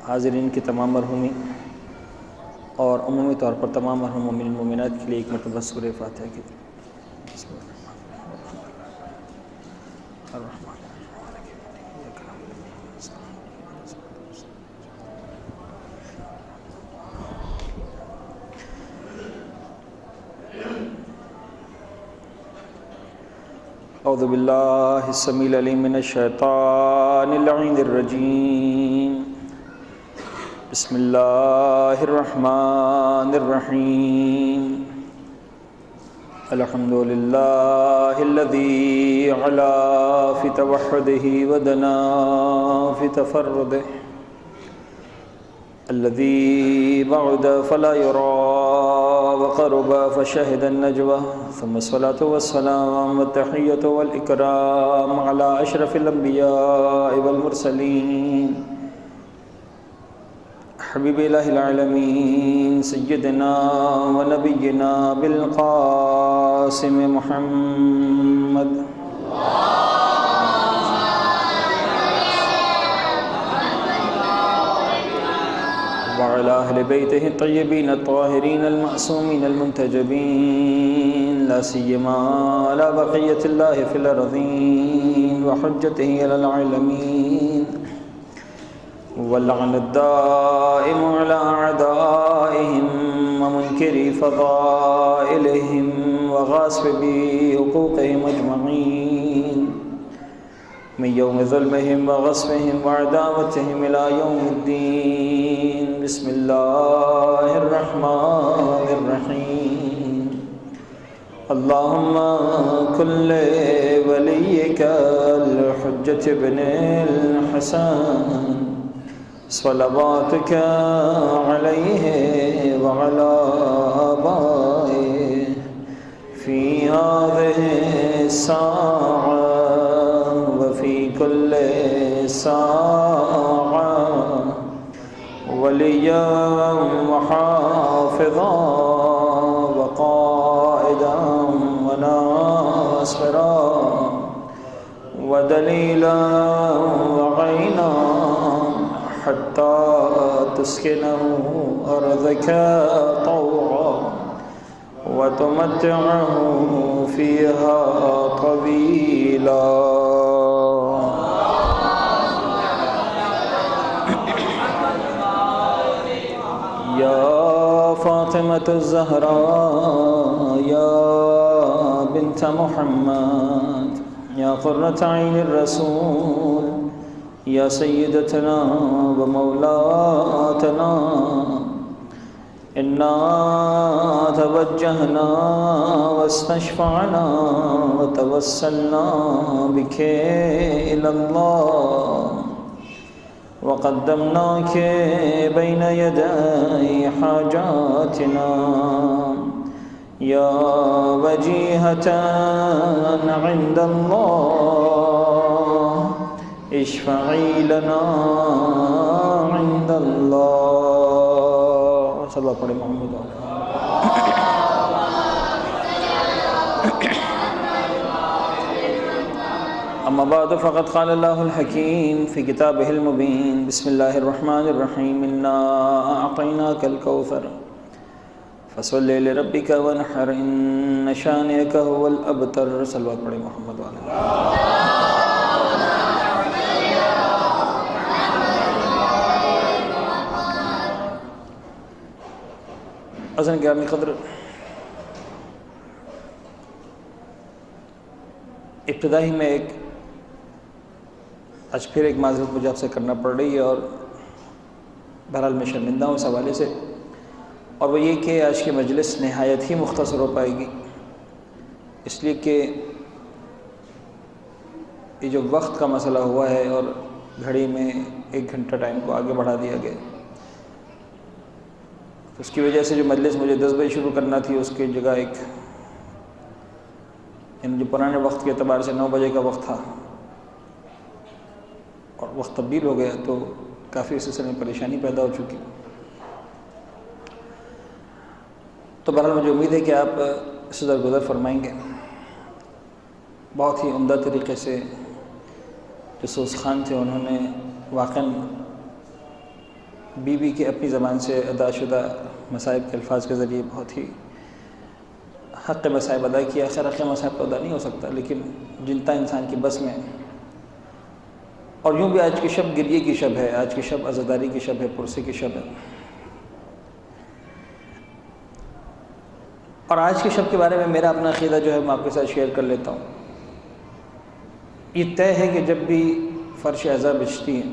حاضرین کی تمام مرحومی اور عمومی طور پر تمام مرحوم مومن مومنات کے لیے ایک مرتبہ سورہ فاتحہ کی اعوذ باللہ السمیع العلیم من الشیطان اللعین الرجیم بسم اللہ الرحمن الرحیم الحمد للہ الذی علا فی توحدہ ودنا فی تفردہ الذي بعد فلا يرى وقرب فشهد النجوى ثم الصلاة والسلام والتحية والإكرام على أشرف الأنبياء والمرسلين حبيب إله العالمين سيدنا ونبينا بالقاسم محمد وعلى أهل بيته الطيبين الطاهرين المعصومين المنتجبين لا سيما على بقية الله في الأرضين وحجته على العالمين واللعن الدائم على أعدائهم ومنكري فضائلهم وغاصبي حقوقهم أجمعين من يوم ظلمهم وغصبهم وعداوتهم إلى يوم الدين بسم الله الرحمن الرحيم اللهم كن لوليك الحجة ابن الحسن صلواتك عليه وعلى آبائه في هذه الساعة وفي كل ساعة وليا وحافظا وقائدا وناصرا ودليلا وعينا حتى تسكنه أرضك طوعا وتمتعه فيها طويلا يا فاطمة الزهراء يا بنت محمد يا قرة عين الرسول يا سيدتنا ومولاتنا إنا توجهنا واستشفعنا وتوسلنا بك إلى الله وقدمناك بين يدي حاجاتنا يا وجيهة عند الله اشفعي لنا عند الله صلى الله عليه محمد أما بعد فقد قال الله الحكيم في كتابه المبين بسم الله الرحمن الرحيم إنا أعطيناك الكوثر فصل لربك وانحر إن شانئك هو الأبتر صلى الله عليه محمد وعلى آله عزیزان گرامی قدر، ابتدائی میں آج پھر ایک معذرت مجھے آپ سے کرنا پڑ رہی ہے، اور بہرحال میں شرمندہ ہوں اس حوالے سے، اور وہ یہ کہ آج کی مجلس نہایت ہی مختصر ہو پائے گی، اس لیے کہ یہ جو وقت کا مسئلہ ہوا ہے اور گھڑی میں 1 گھنٹہ ٹائم کو آگے بڑھا دیا گیا، اس کی وجہ سے جو مجلس مجھے 10 بجے شروع کرنا تھی اس کی جگہ جو پرانے وقت کے اعتبار سے 9 بجے کا وقت تھا اور وقت تبدیل ہو گیا، تو کافی اس سلسلے میں پریشانی پیدا ہو چکی۔ تو بہرحال مجھے امید ہے کہ آپ اس سے درگزر فرمائیں گے۔ بہت ہی عمدہ طریقے سے جو سوز خان تھے انہوں نے واقعاً بی کے اپنی زبان سے ادا شدہ مصائب کے الفاظ کے ذریعے بہت ہی حق مصائب ادا کیا۔ خیر حق مصائب تو ادا نہیں ہو سکتا، لیکن جنتا انسان کی بس میں، اور یوں بھی آج کی شب گریے کی شب ہے، آج کی شب عزاداری کی شب ہے، پرسے کی شب ہے۔ اور آج کی شب کے بارے میں میرا اپنا عقیدہ جو ہے میں آپ کے ساتھ شیئر کر لیتا ہوں۔ یہ طے ہے کہ جب بھی فرش عزا بچھتی ہے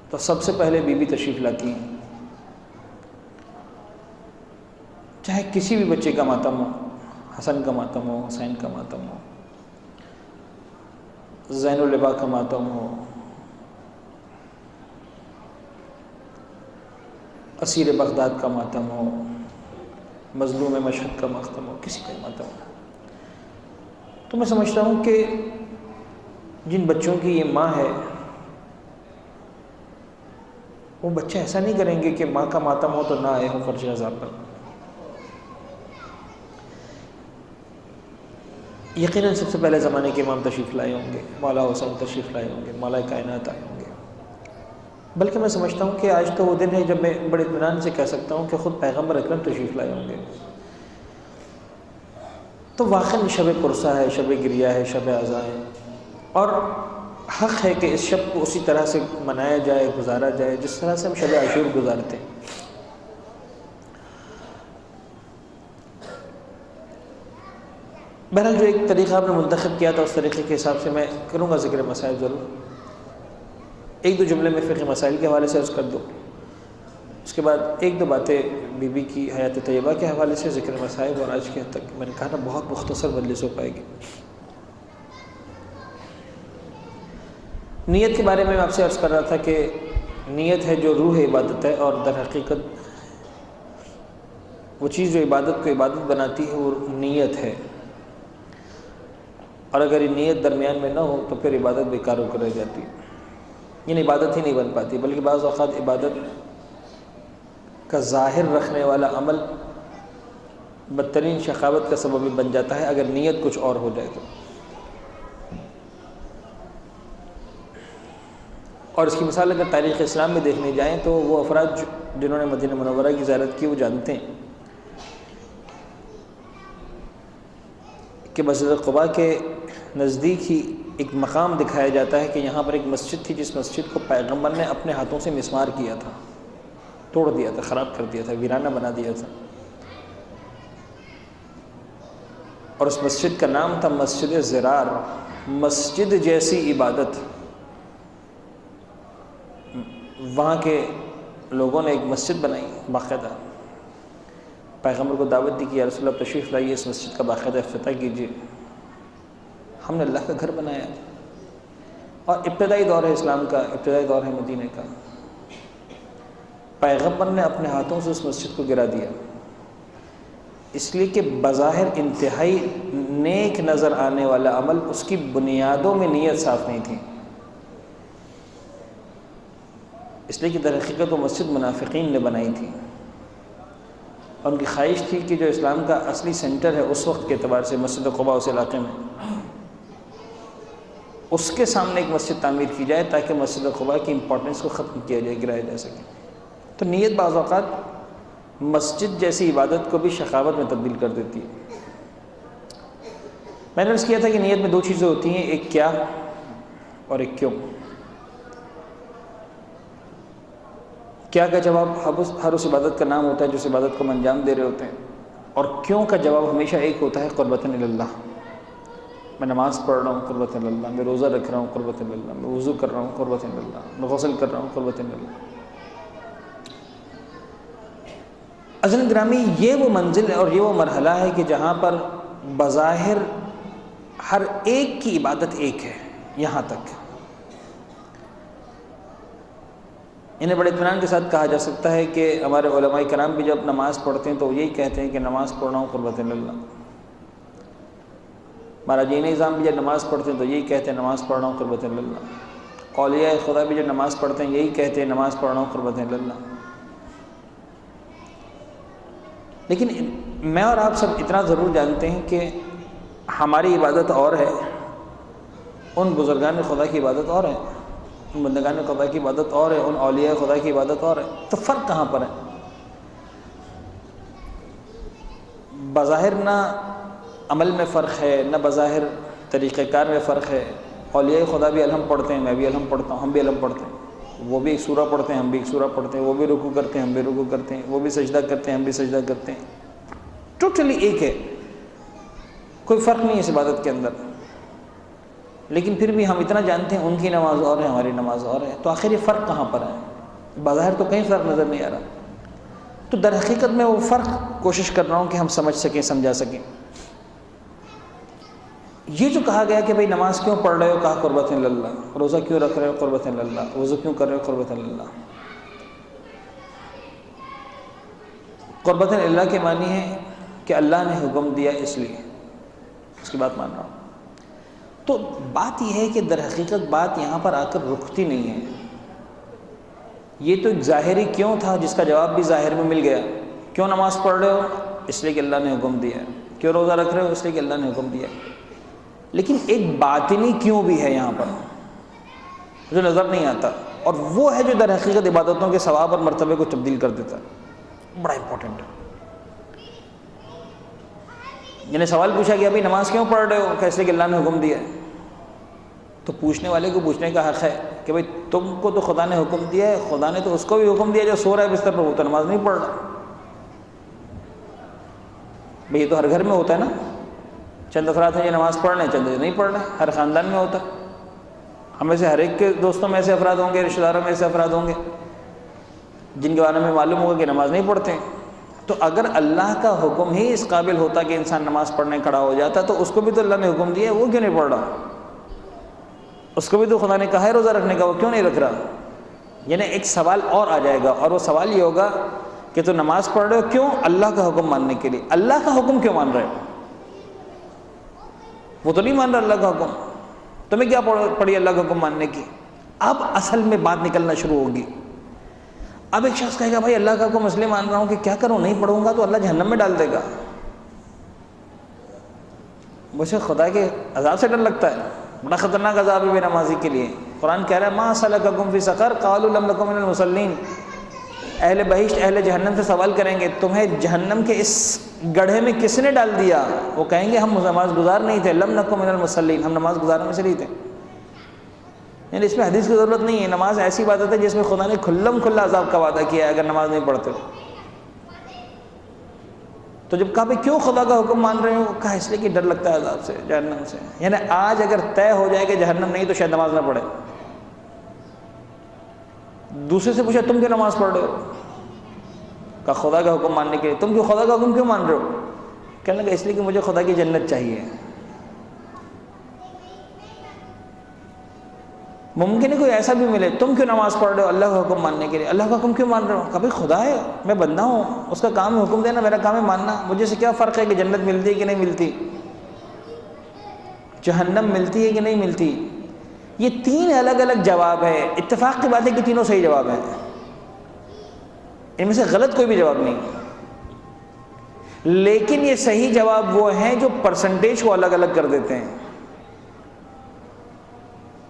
تو سب سے پہلے بی تشریف لاتی ہیں، چاہے کسی بھی بچے کا ماتم ہو، حسن کا ماتم ہو، حسین کا ماتم ہو، زین العبا کا ماتم ہو، اسیر بغداد کا ماتم ہو، مظلوم مشہد کا ماتم ہو، کسی کا ماتم ہو، تو میں سمجھتا ہوں کہ جن بچوں کی یہ ماں ہے وہ بچے ایسا نہیں کریں گے کہ ماں کا ماتم ہو تو نہ آئے ہوں فرش عزا پر۔ یقیناً سب سے پہلے زمانے کے امام تشریف لائے ہوں گے، مولا حسین تشریف لائے ہوں گے، مولا کائنات آئے ہوں گے، بلکہ میں سمجھتا ہوں کہ آج تو وہ دن ہے جب میں بڑے اطمینان سے کہہ سکتا ہوں کہ خود پیغمبر اکرم تشریف لائے ہوں گے۔ تو واقعاً شب پرسہ ہے، شب گریہ ہے، شب عزا ہے، اور حق ہے کہ اس شب کو اسی طرح سے منایا جائے، گزارا جائے جس طرح سے ہم شب عاشور گزارتے ہیں۔ بہرحال جو ایک طریقہ آپ نے منتخب کیا تھا اس طریقے کے حساب سے میں کروں گا ذکر مسائل ضرور، 1-2 جملے میں فقہ مسائل کے حوالے سے عرض کر دوں، اس کے بعد 1-2 باتیں بی کی حیات طیبہ کے حوالے سے ذکر مسائل، اور آج کے حد تک میں نے کہا نا بہت مختصر مجلس ہو پائے گی۔ نیت کے بارے میں آپ سے عرض کر رہا تھا کہ نیت ہے جو روح عبادت ہے، اور در حقیقت وہ چیز جو عبادت کو عبادت بناتی ہے وہ نیت ہے، اور اگر یہ نیت درمیان میں نہ ہو تو پھر عبادت بیکار ہو کر رہ جاتی ہے، یعنی عبادت ہی نہیں بن پاتی، بلکہ بعض اوقات عبادت کا ظاہر رکھنے والا عمل بدترین شقاوت کا سبب بن جاتا ہے اگر نیت کچھ اور ہو جائے تو۔ اور اس کی مثال اگر تاریخ اسلام میں دیکھنے جائیں تو وہ افراد جنہوں نے مدینہ منورہ کی زیارت کی وہ جانتے ہیں کہ مسجد قباء کے نزدیک ہی ایک مقام دکھایا جاتا ہے کہ یہاں پر ایک مسجد تھی جس مسجد کو پیغمبر نے اپنے ہاتھوں سے مسمار کیا تھا، توڑ دیا تھا، خراب کر دیا تھا، ویرانہ بنا دیا تھا، اور اس مسجد کا نام تھا مسجد زرار۔ مسجد جیسی عبادت وہاں کے لوگوں نے ایک مسجد بنائی باقاعدہ، پیغمبر کو دعوت دی کہ یا رسول اللہ تشریف لائیے، اس مسجد کا باقاعدہ افتتاح کیجیے، ہم نے اللہ کا گھر بنایا، اور ابتدائی دور ہے اسلام کا، ابتدائی دور ہے مدینہ کا، پیغمبر نے اپنے ہاتھوں سے اس مسجد کو گرا دیا، اس لیے کہ بظاہر انتہائی نیک نظر آنے والا عمل اس کی بنیادوں میں نیت صاف نہیں تھی، اس لیے کہ در حقیقت وہ مسجد منافقین نے بنائی تھی، اور ان کی خواہش تھی کہ جو اسلام کا اصلی سینٹر ہے اس وقت کے اعتبار سے مسجد قباء اس علاقے میں، اس کے سامنے ایک مسجد تعمیر کی جائے تاکہ مسجد قباء کی امپورٹنس کو ختم کیا جائے، گرایا جا سکے۔ تو نیت بعض اوقات مسجد جیسی عبادت کو بھی شقاوت میں تبدیل کر دیتی ہے۔ میں نے عرض کیا تھا کہ نیت میں 2 چیزیں ہوتی ہیں، ایک کیا اور ایک کیوں۔ کیا کا جواب ہر اس عبادت کا نام ہوتا ہے جس عبادت کو ہم انجام دے رہے ہوتے ہیں، اور کیوں کا جواب ہمیشہ ایک ہوتا ہے، قربتاً الی اللہ، میں نماز پڑھ رہا ہوں قربۃ اللہ، میں روزہ رکھ رہا ہوں قربۃ اللہ، میں وضو کر رہا ہوں قربۃ اللہ، میں غسل کر رہا ہوں قربۃ اللہ۔ عزیزان گرامی، یہ وہ منزل ہے اور یہ وہ مرحلہ ہے کہ جہاں پر بظاہر ہر ایک کی عبادت ایک ہے، یہاں تک انہیں بڑے اطمینان کے ساتھ کہا جا سکتا ہے کہ ہمارے علماء کرام بھی جب نماز پڑھتے ہیں تو وہ یہی کہتے ہیں کہ نماز پڑھ رہا ہوں قربۃ اللہ۔ ہمارا دین نظام بھی جب نماز پڑھتے ہیں تو یہی کہتے ہیں نماز پڑھ رہا ہوں قربۃ اللہ۔ اولیاء خدا بھی جب نماز پڑھتے ہیں یہی کہتے ہیں نماز پڑھ رہا ہوں قربۃ اللہ۔ لیکن میں اور آپ سب اتنا ضرور جانتے ہیں کہ ہماری عبادت اور ہے، ان بزرگان خدا کی عبادت اور ہے، ان بندگان خدا کی عبادت اور ہے، ان اولیاء خدا کی عبادت اور ہے۔ تو فرق کہاں پر ہے؟ بظاہر نہ عمل میں فرق ہے، نہ بظاہر طریقہ کار میں فرق ہے۔ اولیاء خدا بھی الحمد پڑھتے ہیں، میں بھی الحمد پڑھتا ہوں، ہم بھی الحمد پڑھتے ہیں، وہ بھی ایک سورہ پڑھتے ہیں، ہم بھی ایک سورہ پڑھتے ہیں، وہ بھی رکوع کرتے ہیں، ہم بھی رکوع کرتے ہیں، وہ بھی سجدہ کرتے ہیں، ہم بھی سجدہ کرتے ہیں، ٹوٹلی ایک ہے، کوئی فرق نہیں ہے اس عبادت کے اندر۔ لیکن پھر بھی ہم اتنا جانتے ہیں ان کی نماز اور ہے، ہماری نماز اور ہے، تو آخر یہ فرق کہاں پر ہے؟ بظاہر تو کہیں فرق نظر نہیں آ رہا، تو در حقیقت میں وہ فرق کوشش کر رہا ہوں کہ ہم سمجھ سکیں، سمجھا سکیں۔ یہ جو کہا گیا کہ بھئی نماز کیوں پڑھ رہے ہو، کہا قربۃ اللہ، روزہ کیوں رکھ رہے ہو، قربۃ اللہ، وضو کیوں کر رہے ہو، قربۃ اللہ۔ قربۃ اللہ کے معنی ہے کہ اللہ نے حکم دیا اس لیے اس کی بات مان رہا ہوں۔ تو بات یہ ہے کہ در حقیقت بات یہاں پر آ کر رکتی نہیں ہے۔ یہ تو ایک ظاہری کیوں تھا جس کا جواب بھی ظاہر میں مل گیا۔ کیوں نماز پڑھ رہے ہو؟ اس لیے کہ اللہ نے حکم دیا ہے۔ کیوں روزہ رکھ رہے ہو؟ اس لیے کہ اللہ نے حکم دیا ہے۔ لیکن ایک باطنی کیوں بھی ہے یہاں پر جو نظر نہیں آتا، اور وہ ہے جو در حقیقت عبادتوں کے ثواب اور مرتبے کو تبدیل کر دیتا ہے، بڑا امپورٹنٹ ہے۔ یعنی سوال پوچھا گیا بھائی نماز کیوں پڑھ رہے ہو، کیسے کہ اللہ نے حکم دیا ہے، تو پوچھنے والے کو پوچھنے کا حق ہے کہ بھائی تم کو تو خدا نے حکم دیا ہے، خدا نے تو اس کو بھی حکم دیا جو سو رہا ہے بستر پر، وہ تو نماز نہیں پڑھ رہا۔ بھائی یہ تو ہر گھر میں ہوتا ہے نا، چند افراد ہیں جو نماز پڑھ رہے ہیں، چند نہیں پڑھ رہے ہیں، ہر خاندان میں ہوتا ہے۔ ہم میں سے ہر ایک کے دوستوں میں ایسے افراد ہوں گے، رشتہ داروں میں ایسے افراد ہوں گے جن کے بارے میں معلوم ہوگا کہ نماز نہیں پڑھتے ہیں۔ تو اگر اللہ کا حکم ہی اس قابل ہوتا کہ انسان نماز پڑھنے کھڑا ہو جاتا تو اس کو بھی تو اللہ نے حکم دیا ہے، وہ کیوں نہیں پڑھ رہا؟ اس کو بھی تو خدا نے کہا ہے روزہ رکھنے کا، وہ کیوں نہیں رکھ رہا؟ یعنی ایک سوال اور آ جائے گا، اور وہ سوال یہ ہوگا کہ تو نماز پڑھ رہے ہو کیوں؟ اللہ کا حکم ماننے کے لیے۔ اللہ کا حکم کیوں مان رہے ہو؟ وہ تو نہیں مان رہا اللہ کا حکم، تمہیں کیا پڑی اللہ کا حکم ماننے کی؟ اب اصل میں بات نکلنا شروع ہوگی۔ اب ایک شخص کہے گا بھائی اللہ کا حکم اس لیے مان رہا ہوں کہ کیا کروں، نہیں پڑھوں گا تو اللہ جہنم میں ڈال دے گا، مجھے خدا کے عذاب سے ڈر لگتا ہے، بڑا خطرناک عذاب ہے بے نمازی کے لیے۔ قرآن کہہ رہا ہے ما سلککم فی سقر قالوا لم نک من المصلین، اہل بہشت اہل جہنم سے سوال کریں گے تمہیں جہنم کے اس گڑھے میں کس نے ڈال دیا؟ وہ کہیں گے ہم نماز گزار نہیں تھے، لم نک من المصلین، ہم نماز گزارنے میں سے نہیں تھے۔ یعنی اس میں حدیث کی ضرورت نہیں ہے، نماز ایسی عبادت ہے جس میں خدا نے کھلم کھلا عذاب کا وعدہ کیا ہے اگر نماز نہیں پڑھتے۔ تو جب کہا بھائی کیوں خدا کا حکم مان رہے ہو، کہا اس لیے کہ ڈر لگتا ہے عذاب سے، جہنم سے۔ یعنی آج اگر طے ہو جائے کہ جہنم نہیں تو شاید نماز نہ پڑھے۔ دوسرے سے پوچھا تم کیوں نماز پڑھ رہے ہو؟ کہا خدا کا حکم ماننے کے لیے۔ تم کیوں خدا کا حکم کیوں مان رہے ہو؟ کہنے لگا اس لیے کہ مجھے خدا کی جنت چاہیے۔ ممکن ہے کوئی ایسا بھی ملے تم کیوں نماز پڑھ رہے ہو اللہ کا حکم ماننے کے لیے، اللہ کا حکم کیوں مان رہے ہو؟ کبھی خدا ہے، میں بندہ ہوں، اس کا کام ہے حکم دینا، میرا کام ہے ماننا، مجھے سے کیا فرق ہے کہ جنت ملتی ہے کہ نہیں ملتی، جہنم ملتی ہے کہ نہیں ملتی۔ یہ تین الگ الگ جواب ہے، اتفاق کی بات ہے کہ تینوں صحیح جواب ہیں، ان میں سے غلط کوئی بھی جواب نہیں، لیکن یہ صحیح جواب وہ ہیں جو پرسنٹیج کو الگ الگ کر دیتے ہیں۔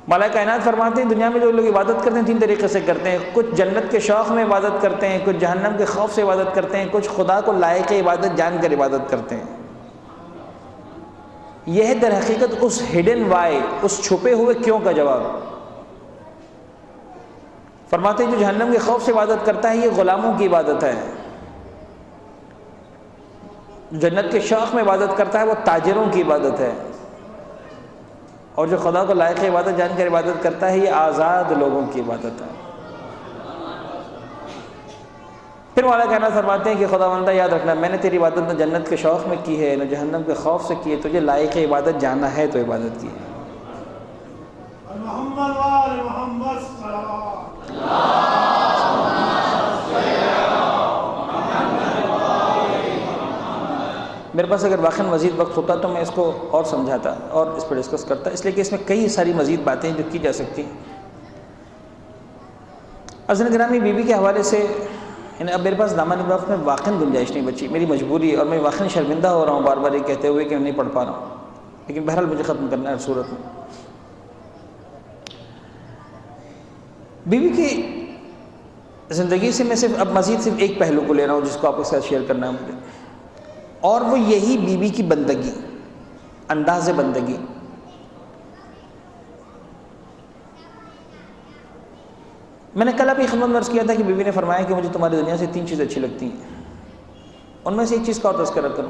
مولا کائنات فرماتے ہیں دنیا میں جو لوگ عبادت کرتے ہیں تین طریقے سے کرتے ہیں، کچھ جنت کے شوق میں عبادت کرتے ہیں، کچھ جہنم کے خوف سے عبادت کرتے ہیں، کچھ خدا کو لائق عبادت جان کر عبادت کرتے ہیں۔ یہ ہے در حقیقت اس ہڈن وائی، اس چھپے ہوئے کیوں کا جواب۔ فرماتے ہیں جو جہنم کے خوف سے عبادت کرتا ہے یہ غلاموں کی عبادت ہے، جنت کے شوق میں عبادت کرتا ہے وہ تاجروں کی عبادت ہے، اور جو خدا کو لائق عبادت جان کر عبادت کرتا ہے یہ آزاد لوگوں کی عبادت ہے۔ پھر مولا کائنات فرماتے ہیں کہ خدا بندہ یاد رکھنا، میں نے تیری عبادت نہ جنت کے شوق میں کی ہے نہ جہنم کے خوف سے کی ہے، تجھے لائق عبادت جاننا ہے تو عبادت کی ہے۔ محمد وآل محمد صلی اللہ میرے پاس اگر واقعی مزید وقت ہوتا تو میں اس کو اور سمجھاتا اور اس پر ڈسکس کرتا، اس لیے کہ اس میں کئی ساری مزید باتیں جو کی جا سکتی ہیں۔ عزیزان گرامی، بیوی کے حوالے سے اب میرے پاس دامن وقت میں واقعی گنجائش نہیں بچی، میری مجبوری ہے اور میں واقعی شرمندہ ہو رہا ہوں بار بار یہ کہتے ہوئے کہ میں نہیں پڑھ پا رہا ہوں، لیکن بہرحال مجھے ختم کرنا ہے ہر صورت میں۔ بیوی کی زندگی سے میں اب مزید صرف ایک پہلو کو لے رہا ہوں جس کو آپ کے ساتھ شیئر کرنا ہے مجھے، اور وہ یہی بیوی کی بندگی، انداز بندگی۔ میں نے کل آپ کی خدمت میں عرض کیا تھا کہ بیوی نے فرمایا کہ مجھے تمہاری دنیا سے 3 چیزیں اچھی لگتی ہیں، ان میں سے ایک چیز کا اور تذکرہ کروں۔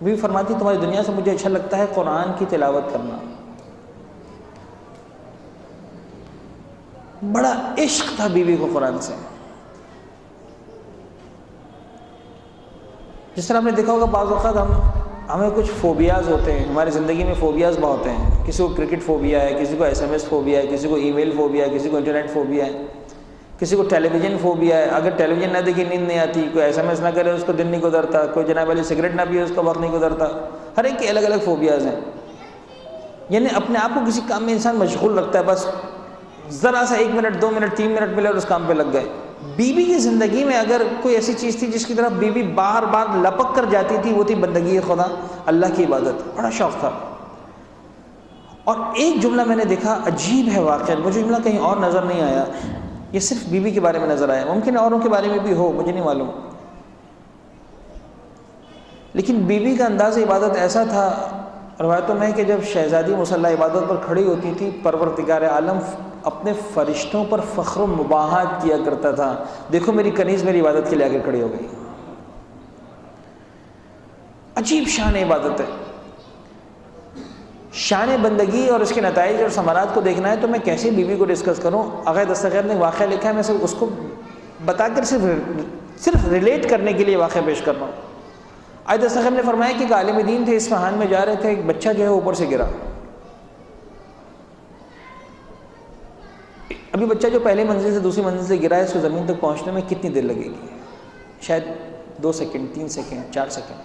بیوی فرماتی تمہاری دنیا سے مجھے اچھا لگتا ہے قرآن کی تلاوت کرنا۔ بڑا عشق تھا بیوی کو قرآن سے۔ جس طرح آپ نے دیکھا ہوگا بعض اوقات ہمیں کچھ فوبیاز ہوتے ہیں، ہماری زندگی میں فوبیاز بہت ہیں، کسی کو کرکٹ فوبیا ہے، کسی کو SMS فوبیا ہے، کسی کو ای میل فوبیا ہے، کسی کو انٹرنیٹ فوبیا ہے، کسی کو ٹیلی ویژن فوبیا ہے، اگر ٹیلی ویژن نہ دیکھے نیند نہیں آتی، کوئی SMS نہ کرے اس کو دن نہیں گزرتا، کوئی جناب والی سگریٹ نہ پیے اس کا وقت نہیں گزرتا، ہر ایک کے الگ الگ فوبیاز ہیں۔ یعنی اپنے آپ کو کسی کام میں انسان مشغول رکھتا ہے، بس ذرا سا 1 منٹ 2 منٹ 3 منٹ ملے اور اس کام پہ لگ گئے۔ بیوی کی زندگی میں اگر کوئی ایسی چیز تھی جس کی طرف بیوی بار بار لپک کر جاتی تھی، وہ تھی بندگی خدا، اللہ کی عبادت، بڑا شوق تھا۔ اور ایک جملہ میں نے دیکھا عجیب ہے واقعا، مجھے جملہ کہیں اور نظر نہیں آیا، یہ صرف بیوی کے بارے میں نظر آیا، ممکن ہے اوروں کے بارے میں بھی ہو، مجھے نہیں معلوم، لیکن بیوی کا انداز عبادت ایسا تھا روایتوں میں کہ جب شہزادی مصلی عبادت پر کھڑی ہوتی تھی، پروردگار عالم اپنے فرشتوں پر فخر و مباحات کیا کرتا تھا، دیکھو میری کنیز میری عبادت کے لیے آگے کھڑی ہو گئی۔ عجیب شان عبادت ہے، شان بندگی، اور اس کے نتائج اور ثمرات کو دیکھنا ہے تو میں کیسے بیوی کو ڈسکس کروں؟ آغا دستخیر نے واقعہ لکھا ہے، میں صرف اس کو بتا کر صرف ریلیٹ کرنے کے لیے واقعہ پیش کر رہا ہوں۔ آج دستخیر نے فرمایا کہ ایک عالم دین تھے، اصفہان میں جا رہے تھے، ایک بچہ جو ہے اوپر سے گرا۔ ابھی بچہ جو پہلی منزل سے دوسری منزل سے گرا ہے، اس کو زمین تک پہنچنے میں کتنی دیر لگے گی؟ شاید 2 سیکنڈ 3 سیکنڈ 4 سیکنڈ،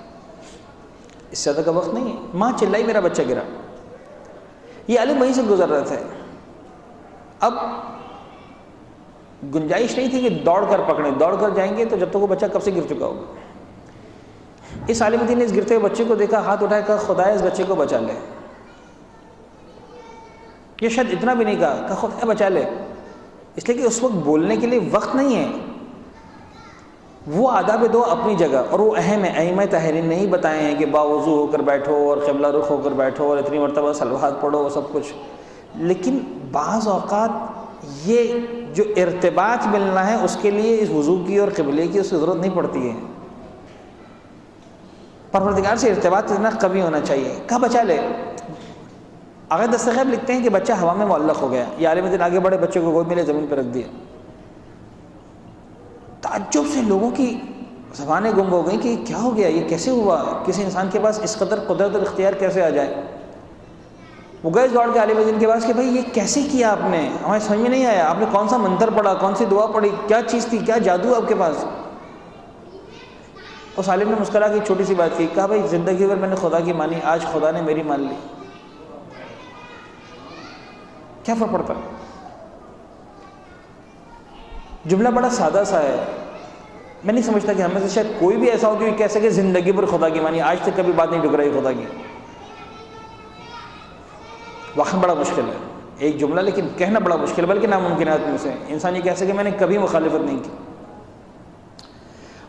اس سے زیادہ کا وقت نہیں ہے۔ ماں چلائی میرا بچہ گرا، یہ عالم وہیں سے گزر رہے تھے، اب گنجائش نہیں تھی کہ دوڑ کر پکڑیں، دوڑ کر جائیں گے تو جب تک وہ بچہ کب سے گر چکا ہوگا۔ اس عالم دین نے اس گرتے ہوئے بچے کو دیکھا، ہاتھ اٹھائے، کہا خدا اس بچے کو بچا لے۔ یہ شاید اتنا بھی نہیں کہا خدا بچا لے، اس لیے کہ اس وقت بولنے کے لیے وقت نہیں ہے۔ وہ آداب دعا اپنی جگہ اور وہ اہم ہے، ائمہ طاہرین نے ہی بتائے ہیں کہ باوضو ہو کر بیٹھو اور قبلہ رخ ہو کر بیٹھو اور اتنی مرتبہ صلوات پڑھو اور سب کچھ، لیکن بعض اوقات یہ جو ارتباط ملنا ہے اس کے لیے اس وضو کی اور قبلے کی اس کی ضرورت نہیں پڑتی ہے۔ پروردگار سے ارتباط اتنا قوی ہونا چاہیے۔ کہا بچا لے۔ آغا دستخیر لکھتے ہیں کہ بچہ ہوا میں معلق ہو گیا، یہ عالم دین آگے بڑھے، بچے کو گود میں لے زمین پہ رکھ دیا۔ تعجب سے لوگوں کی زبانیں گنگ ہو گئیں کہ کیا ہو گیا، یہ کیسے ہوا، کسی انسان کے پاس اس قدر قدرت اور اختیار کیسے آ جائے؟ وہ گئے دوڑ کے عالم دین کے پاس کہ بھائی یہ کیسے کیا آپ نے، ہمیں سمجھ میں نہیں آیا، آپ نے کون سا منتر پڑھا، کون سی دعا پڑھی، کیا چیز تھی، کیا جادو آپ کے پاس؟ اس عالم نے مسکرا کے چھوٹی سی بات کی، کہا بھائی زندگی بھر میں نے خدا کی مانی، آج خدا نے میری مان لی، کیا فرق پڑتا؟ جملہ بڑا سادہ سا ہے، میں نہیں سمجھتا کہ ہمیں سے شاید کوئی بھی ایسا ہو کہ کہہ سکے زندگی پر خدا کی مانی، آج تک کبھی بات نہیں ٹکرائی خدا کی۔ واقعی بڑا مشکل ہے ایک جملہ، لیکن کہنا بڑا مشکل ہے، بلکہ ناممکنات میں سے انسان یہ کہہ سکے میں نے کبھی مخالفت نہیں کی۔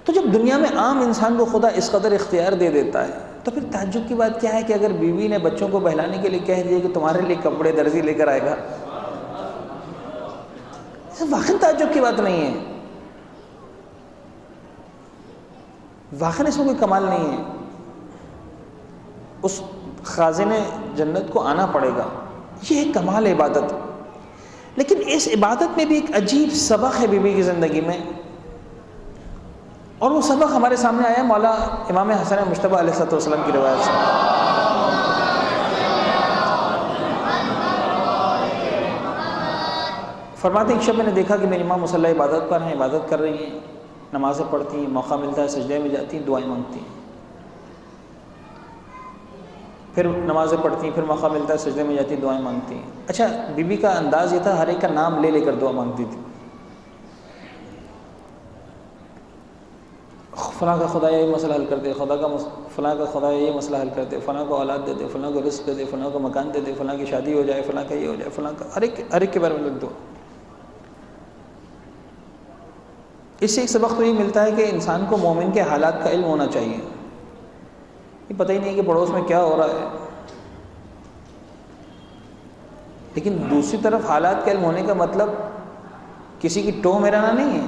تو جب دنیا میں عام انسان کو خدا اس قدر اختیار دے دیتا ہے تو پھر تعجب کی بات کیا ہے کہ اگر بیوی نے بچوں کو بہلانے کے لیے کہہ دیا کہ تمہارے لیے کپڑے درزی لے کر آئے گا، واقعی تعجب کی بات نہیں ہے، واقعی اس میں کوئی کمال نہیں ہے۔ اس خازن جنت کو آنا پڑے گا، یہ ہے کمال عبادت. لیکن اس عبادت میں بھی ایک عجیب سبق ہے بیوی کی زندگی میں، اور وہ سبق ہمارے سامنے آیا مولا امام حسن مجتبیٰ علیہ السلام کی روایت سے. فرماتے ہیں ایک شب میں نے دیکھا کہ میری ماں مصلی عبادت پر ہیں، عبادت کر رہی ہیں، نمازیں پڑھتی ہیں، موقع ملتا ہے سجدے میں جاتی ہیں، دعائیں مانگتی ہیں، پھر نمازیں پڑھتی ہیں، پھر موقع ملتا ہے سجدے میں جاتی ہیں، دعائیں مانگتی ہیں. اچھا، بی بی کا انداز یہ تھا ہر ایک کا نام لے لے کر دعا مانگتی تھی. فلاں کا خدا یہ مسئلہ حل کر دے، فلاں کا خدا یہ مسئلہ حل کر دے، فلاں کو اولاد دے دے، فلاں کو رزق دے دے، فلاں کو مکان دے دے، فلاں کی شادی ہو جائے، فلاں کا یہ ہو جائے، فلاں کا ہر ایک کے بارے میں لکھ دو. اس سے ایک سبق تو یہ ملتا ہے کہ انسان کو مومن کے حالات کا علم ہونا چاہیے. یہ پتہ ہی نہیں کہ پڑوس میں کیا ہو رہا ہے، لیکن دوسری طرف حالات کا علم ہونے کا مطلب کسی کی ٹو میرانا نہیں ہے.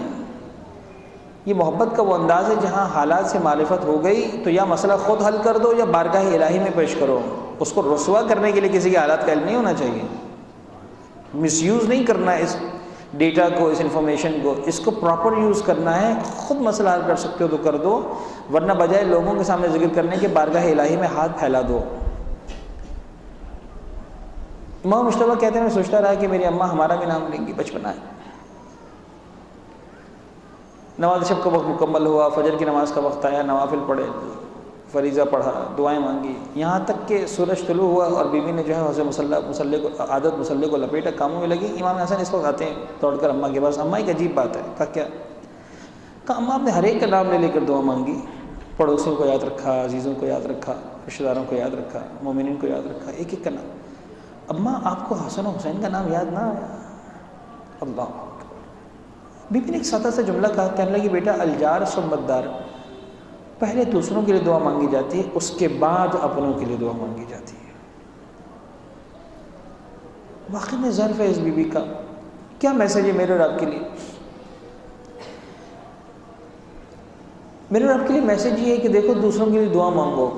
یہ محبت کا وہ انداز ہے جہاں حالات سے معرفت ہو گئی تو یا مسئلہ خود حل کر دو یا بارگاہ الہی میں پیش کرو. اس کو رسوا کرنے کے لیے کسی کے حالات کا علم نہیں ہونا چاہیے. مس یوز نہیں کرنا ہے اس ڈیٹا کو، اس انفارمیشن کو، اس کو پراپر یوز کرنا ہے. خود مسئلہ حل کر سکتے ہو تو کر دو، ورنہ بجائے لوگوں کے سامنے ذکر کرنے کے بارگاہ الہی میں ہاتھ پھیلا دو. امام مجتبیٰ کہتے ہیں میں سوچتا رہا کہ میری اماں ہمارا بھی نام لیں گی، بچپنا ہے. نماز شب کا وقت مکمل ہوا، فجر کی نماز کا وقت آیا، نوافل پڑھے، فریضہ پڑھا، دعائیں مانگی، یہاں تک کہ سورج طلوع ہوا اور بیوی نے جو ہے اسے مصلی کو لپیٹا، کاموں میں لگی. امام حسن اس وقت آتے ہیں دوڑ کر اماں کے پاس. اماں ایک عجیب بات ہے. کہا کیا؟ کہا اماں آپ نے ہر ایک کا نام لے لے کر دعا مانگی، پڑوسیوں کو یاد رکھا، عزیزوں کو یاد رکھا، رشتہ داروں کو یاد رکھا، مومنین کو یاد رکھا، ایک ایک کا نام. اماں آپ کو حسن و حسین کا نام یاد نہ آیا؟ اللہ. بی بی نے ایک سادہ سا جملہ کہا، کہنے لگی بیٹا الجار ثم الدار، پہلے دوسروں کے لیے دعا مانگی جاتی ہے، اس کے بعد اپنوں کے لیے دعا مانگی جاتی ہے. واقعی میں ظرف ہے اس بی بی کا. کیا میسج ہے میرے اور آپ کے لیے؟ میرے اور آپ کے لیے میسج یہ ہے کہ دیکھو دوسروں کے لیے دعا مانگو.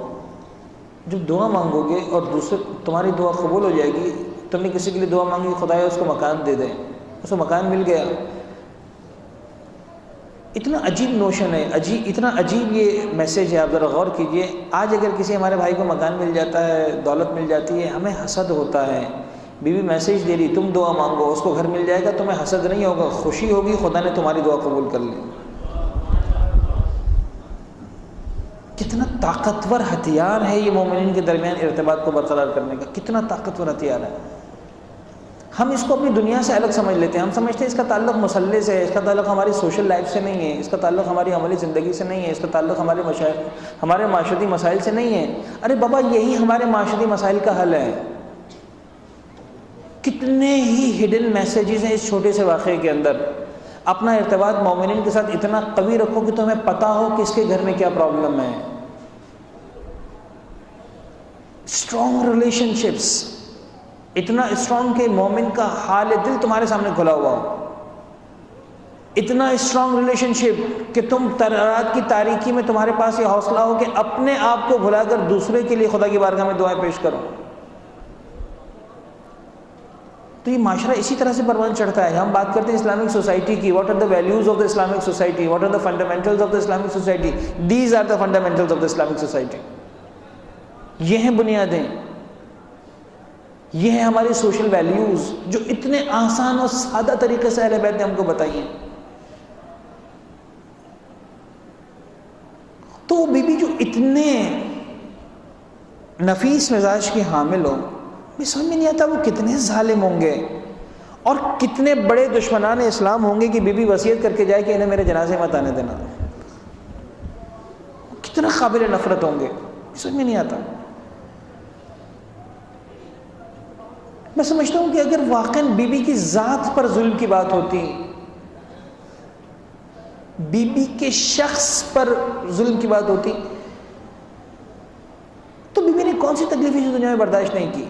جب دعا مانگو گے اور دوسرے تمہاری دعا قبول ہو جائے گی. تم نے کسی کے لیے دعا مانگی، خدایا اس کو مکان دے دیں، اس کو مکان مل گیا. اتنا عجیب نوشن ہے، اتنا عجیب یہ میسیج ہے. آپ ذرا غور کیجئے. آج اگر کسی ہمارے بھائی کو مکان مل جاتا ہے، دولت مل جاتی ہے، ہمیں حسد ہوتا ہے. بی بی میسیج دے رہی تم دعا مانگو، اس کو گھر مل جائے گا، تمہیں حسد نہیں ہوگا، خوشی ہوگی، خدا نے تمہاری دعا قبول کر لی. کتنا طاقتور ہتھیار ہے یہ مومنین کے درمیان ارتباط کو برقرار کرنے کا. کتنا طاقتور ہتھیار ہے. ہم اس کو اپنی دنیا سے الگ سمجھ لیتے ہیں. ہم سمجھتے ہیں اس کا تعلق مسلح سے ہے، اس کا تعلق ہماری سوشل لائف سے نہیں ہے، اس کا تعلق ہماری عملی زندگی سے نہیں ہے، اس کا تعلق ہمارے معاشرتی مسائل سے نہیں ہے. ارے بابا یہی ہمارے معاشرتی مسائل کا حل ہے. کتنے ہی ہڈن میسیجز ہیں اس چھوٹے سے واقعے کے اندر. اپنا ارتباط مومنین کے ساتھ اتنا قوی رکھو کہ تمہیں پتہ ہو کہ اس کے گھر میں کیا پرابلم ہے. اسٹرانگ ریلیشن شپس، اتنا اسٹرانگ کہ مومن کا حال دل تمہارے سامنے کھلا ہوا ہو. اتنا اسٹرانگ ریلیشن شپ کہ تم رات کی تاریکی میں تمہارے پاس یہ حوصلہ ہو کہ اپنے آپ کو بھلا کر دوسرے کے لیے خدا کی بارگاہ میں دعائیں پیش کرو. تو یہ معاشرہ اسی طرح سے پروان چڑھتا ہے. ہم بات کرتے ہیں اسلامک سوسائٹی کی. What are the values of the Islamic society? What are the fundamentals of the Islamic society? These are the fundamentals of the Islamic society. یہ ہیں بنیادیں، یہ ہیں ہماری سوشل ویلیوز جو اتنے آسان اور سادہ طریقے سے اہل بیت نے ہم کو بتائی ہیں. تو بی بی جو اتنے نفیس مزاج کی حامل ہو، مجھے سمجھ میں نہیں آتا وہ کتنے ظالم ہوں گے اور کتنے بڑے دشمنان اسلام ہوں گے کہ بی بی وصیت کر کے جائے کہ انہیں میرے جنازے مت آنے دینا. کتنا قابل نفرت ہوں گے، سمجھ میں نہیں آتا. میں سمجھتا ہوں کہ اگر واقعاً بی بی کی ذات پر ظلم کی بات ہوتی، بی بی کے شخص پر ظلم کی بات ہوتی، تو بی بی نے کون سی تکلیف اس دنیا میں برداشت نہیں کی.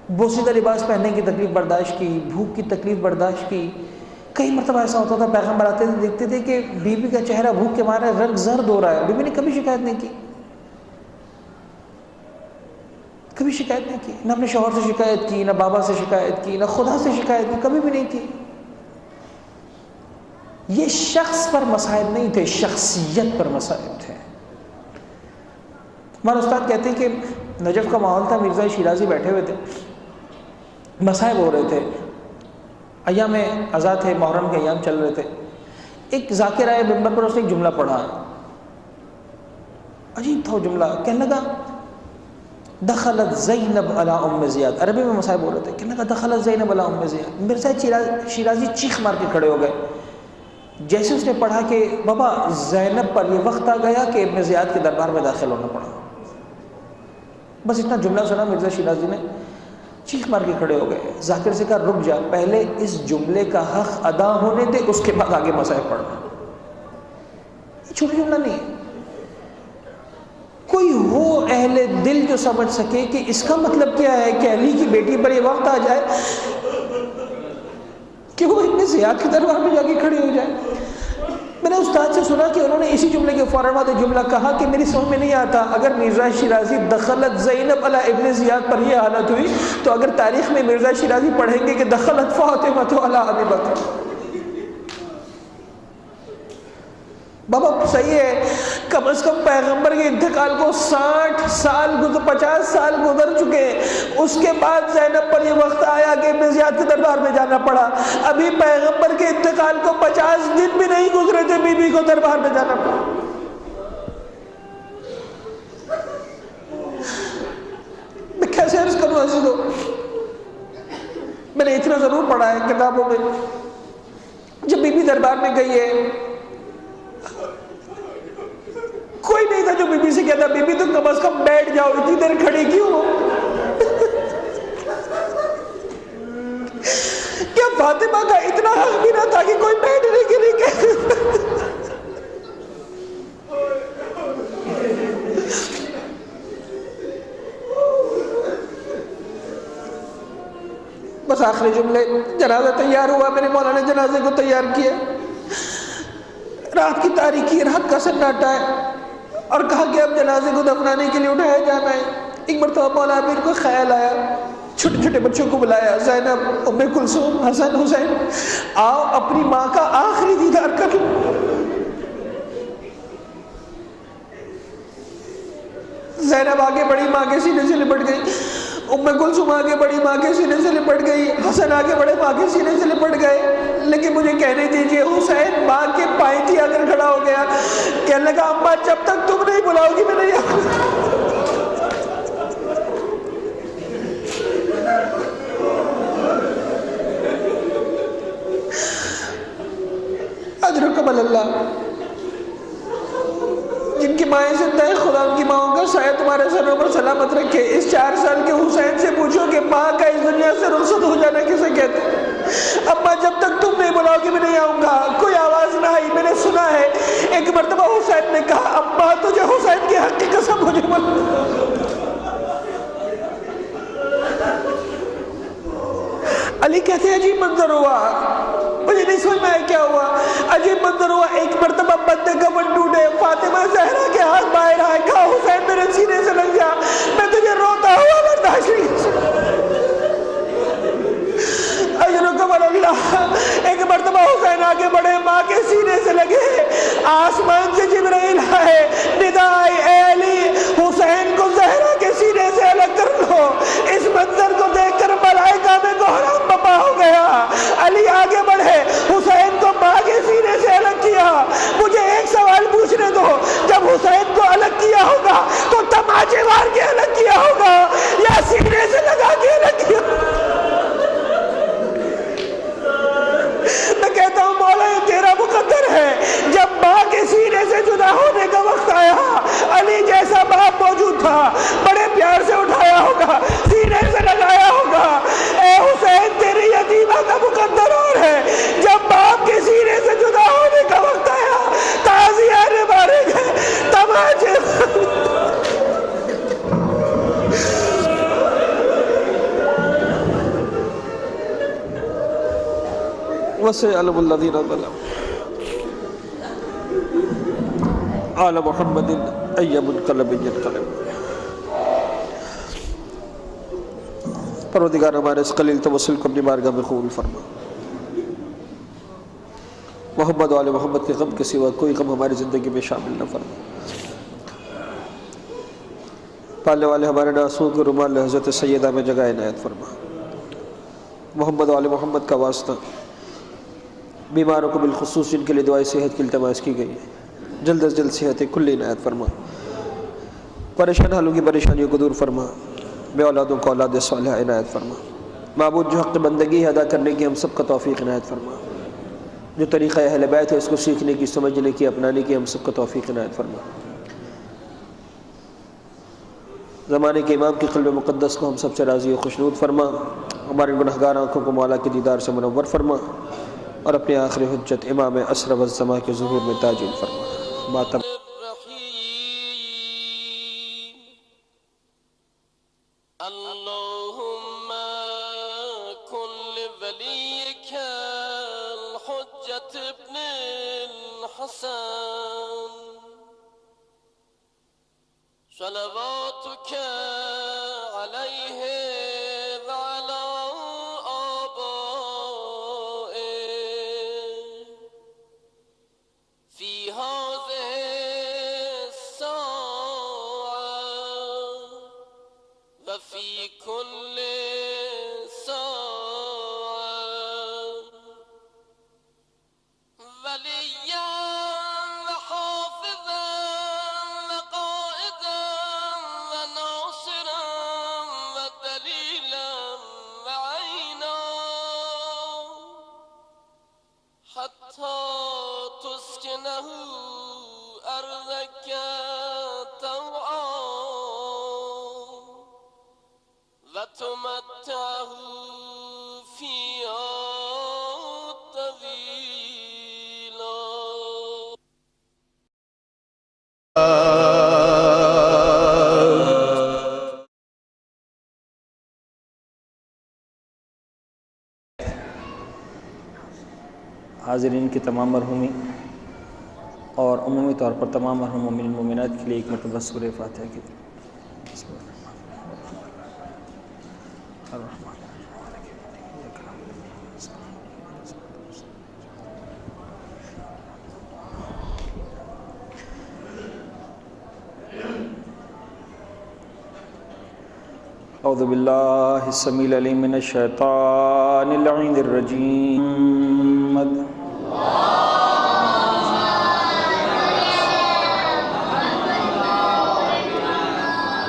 بوسیدہ لباس پہننے کی تکلیف برداشت کی، بھوک کی تکلیف برداشت کی. کئی مرتبہ ایسا ہوتا تھا پیغمبر آتے تھے دیکھتے تھے کہ بی بی کا چہرہ بھوک کے مارے رنگ زرد ہو رہا ہے، بی بی نے کبھی شکایت نہیں کی، کبھی شکایت نہیں کی، نہ اپنے شوہر سے شکایت کی، نہ بابا سے شکایت کی، نہ خدا سے شکایت کی، کبھی بھی نہیں کی۔ یہ شخص پر مسائل نہیں تھے، شخصیت پر مسائل تھے۔ ہمارے استاد کہتے ہیں کہ نجف کا ماحول تھا، مرزا شیرازی بیٹھے ہوئے تھے، مصائب ہو رہے تھے، ایام عزا تھے، محرم کے ایام چل رہے تھے۔ ایک ذاکر آئے ممبر پر، اس نے ایک جملہ پڑھا، عجیب تھا وہ جملہ، کہنے لگا دخلت زینب علی ام زیاد، عربی میں مصائب ہو رہے تھے، کہنے لگا دخلت زینب علی ام زیاد۔ مرزا شیرازی چیخ مار کے کھڑے ہو گئے۔ جیسے اس نے پڑھا کہ بابا زینب پر یہ وقت آ گیا کہ ابن زیاد کے دربار میں داخل ہونا پڑا، بس اتنا جملہ سنا مرزا شیرازی نے، چیخ مار کے کھڑے ہو گئے۔ ذاکر سے کہا رک جا، پہلے اس جملے کا حق ادا ہونے دے، اس کے بعد آگے مصائب پڑھنا۔ یہ چھوٹا جملہ نہیں ہے، کوئی ہو اہل دل جو سمجھ سکے کہ اس کا مطلب کیا ہے کہ علی کی بیٹی پر یہ وقت آ جائے کہ وہ ابن زیاد کے دربار میں جا کے کھڑی ہو جائے۔ میں نے استاد سے سنا کہ انہوں نے اسی جملے کے فوراً بعد جملہ کہا کہ میری سمجھ میں نہیں آتا، اگر مرزا شیرازی دخلت زینب علی ابن زیاد پر یہ حالت ہوئی تو اگر تاریخ میں مرزا شیرازی پڑھیں گے کہ دخلت فاطمہ علی ابی بکر۔ بابا صحیح ہے، کم از کم پیغمبر کے انتقال کو 50 سال گزر چکے، اس کے بعد زینب پر یہ وقت آیا کہ ابن زیاد کے دربار میں جانا پڑا۔ ابھی پیغمبر کے انتقال کو 50 دن بھی نہیں گزرے تھے، بی بی کو دربار میں جانا پڑا۔ میں کیسے عرض کروں عزیزو، میں نے اتنا ضرور پڑھا ہے کتابوں میں، جب بی بی دربار میں گئی ہے کوئی نہیں تھا جو بی بی سے کہتا بی بی تو کم از کم بیٹھ جاؤ، اتنی دیر کھڑی کیوں ہو؟ کیا فاطمہ کا اتنا حق بھی نہ تھا کہ کوئی بیٹھنے کے لیے کہے؟ بس آخری جملے، جنازہ تیار ہوا، میں نے مولانا جنازے کو تیار کیا، رات کی تاریکی، رات کا سناٹا ہے، اور کہا کہ اب جنازے کو دفنانے کے لیے اٹھایا جانا ہے۔ ایک مرتبہ مولا امیر کو خیال آیا، چھوٹے چھوٹے بچوں کو بلایا، زینب، ام کلثوم، حسن، حسین، آؤ اپنی ماں کا آخری دیدار کر لو۔ زینب آگے بڑی، ماں کے سینے سے لپٹ گئی، ام کلثوم آگے بڑی، ماں کے سینے سے لپٹ گئی، حسن آگے بڑے، ماں کے سینے سے لپٹ گئے۔ لیکن مجھے کہنے دیجئے، حسین ماں کے پائیں کی آگر کھڑا ہو گیا، کہنے لگا اماں جب تک تم نہیں بلاؤ گی میں نہیں آؤں گا۔ اجرکم اللہ، جن کی مائیں زندہ ہیں خدا ان کی ماؤں کا سایہ تمہارے سروں پر سلامت رکھے۔ اس 4 سال کے حسین سے پوچھو کہ ماں کا اس دنیا سے رخصت ہو جانا کسے کہتے ہیں؟ اماں جب تک تم نہیں بلاؤ گی میں نہیں آؤں گا۔ کوئی آواز نہ آئی۔ میں نے سنا ہے ایک مرتبہ حسین نے کہا اماں تجھے حسین کی حق کی قسم مجھے علی کہتے ہیں عجیب منظر ہوا، مجھے نہیں سمجھ میں آیا کیا ہوا، عجیب منظر ہوا۔ ایک مرتبہ بندے کفن ٹوٹے، فاطمہ زہرا کے ہاتھ باہر آئے، کہا حسین میرے سینے سے لگ جا، میں تجھے روتا ہوا برداشت نہیں۔ اجرکم اللہ، ایک مرتبہ حسین آگے بڑھے، ماں کے سینے سے لگے، آسمان سے جبرائیل آئے، ندا آئی اے علی حسین کو زہرا کے سینے سے الگ کر لو۔ اس منظر کو دیکھ کر ملائکہ میں کوہرام بپا ہو گیا۔ علی آگے بڑھے، حسین کو ماں کے سینے سے الگ کیا۔ مجھے ایک سوال پوچھنے دو، جب حسین کو الگ کیا ہوگا تو تماچے مار کے الگ کیا ہوگا یا سینے سے لگا کے الگ کیا ہوگا؟ میں کہتا ہوں مولا یہ تیرا مقدر ہے۔ جب ماں کے سینے سے جدا ہونے کا وقت آیا، علی جیسا باپ موجود تھا، بڑے پیار سے اٹھایا ہوگا، سینے سے لگایا ہوگا۔ اے حسین تیری یتیمہ کا مقدر اور ہے، جب باپ کے سینے سے جدا ہونے کا وقت آیا، تازیانے مارے گئے، تماچے وَسَيَعْلَمُ الَّذِينَ ظَلَمُوا آلَ مُحَمَّدٍ أَيَّ مُنْقَلَبٍ يَنْقَلِبُ۔ پروردگار ہمارے اس قلیل توسل کو اپنی بارگاہ میں قبول فرما۔ محمد والے محمد کے غم کے سوا کوئی غم ہماری زندگی میں شامل نہ فرما۔ پالنے والے ہمارے ناسوں کے رومال حضرت سیدہ میں جگہ عنایت فرما۔ محمد والے محمد کا واسطہ بیماروں کو بالخصوص جن کے لیے دعائیں صحت کی التماس کی گئی ہے، جلد از جلد صحت کلی عنایت فرما۔ پریشان حالوں کی پریشانیوں کو دور فرما، بے اولادوں کو اولاد صالحہ عنایت فرما۔ معبود جو حق بندگی ادا کرنے کی ہم سب کا توفیق عنایت فرما، جو طریقہ اہل بیت ہے اس کو سیکھنے کی، سمجھنے کی، اپنانے کی ہم سب کا توفیق عنایت فرما۔ زمانے کے امام کی قلب مقدس کو ہم سب سے راضی و خوشنود فرما، ہمارے گنہگار آنکھوں کو مولا کے دیدار سے منور فرما، اور اپنے آخر حجت امام اسرف الزماں کے ظہور میں تاجیل فرما۔ ماتم اللهم كن لوليك الحجة ابن الحسن صلواتك عليه وعلى آبائه في هذه الساعة وفي كل ساعة وليا وحافظا وقائدا وناصرا ودليلا وعينا حتى تسكنه أرضك طوعا وتمتعه فيها طويلا۔ حاضرین کی تمام مرحومی اور عمومی طور پر تمام مرحوم مومنین مومنات کے لیے ایک مرتبہ سورہ فاتحہ کی اعوذ باللہ السمیع العلیم من الشیطان اللعین الرجیم۔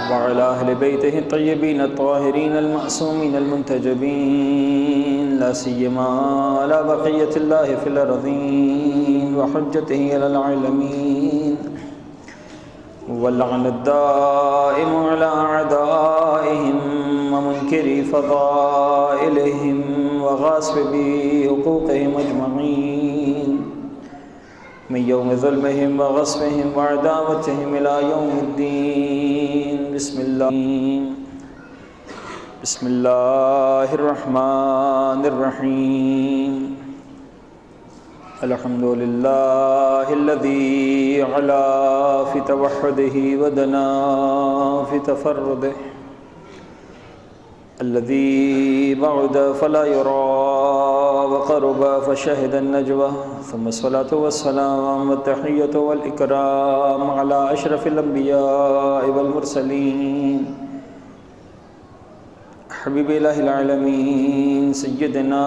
وعلى أهل بيته الطيبين الطاهرين المعصومين المنتجبين لا سيما على بقية الله في الأرضين وحجته على العالمين واللعن الدائم على أعدائهم ومنكري فضائلهم وغاصبي حقوقهم أجمعين من يوم ظلمهم وغصبهم وعداوتهم إلى يوم الدين۔ بسم الله الرحمن الرحيم۔ الحمد لله الذي علا في توحده ودنا في تفرده، الذي بعد فلا يرى وقرب فشهد النجوى، ثم الصلاة والسلام والتحية والإكرام على أشرف الأنبياء والمرسلين حبيب إله العالمين سيدنا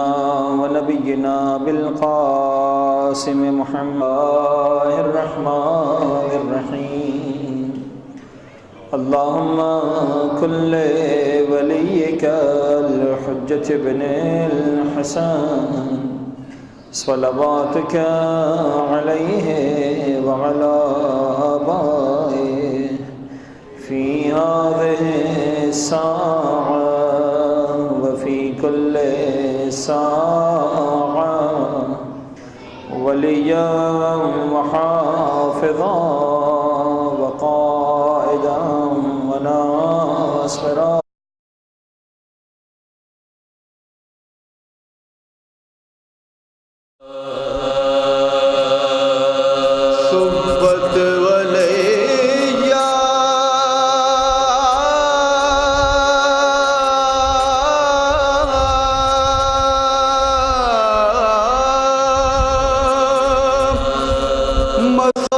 ونبينا بالقاسم محمد الرحمن الرحيم۔ اللهم كن لوليك الحجة ابن الحسن صلواتك عليه وعلى آبائه في هذه الساعة وفي كل ساعة وليا وحافظا وقائدا وناصرا۔ وسلم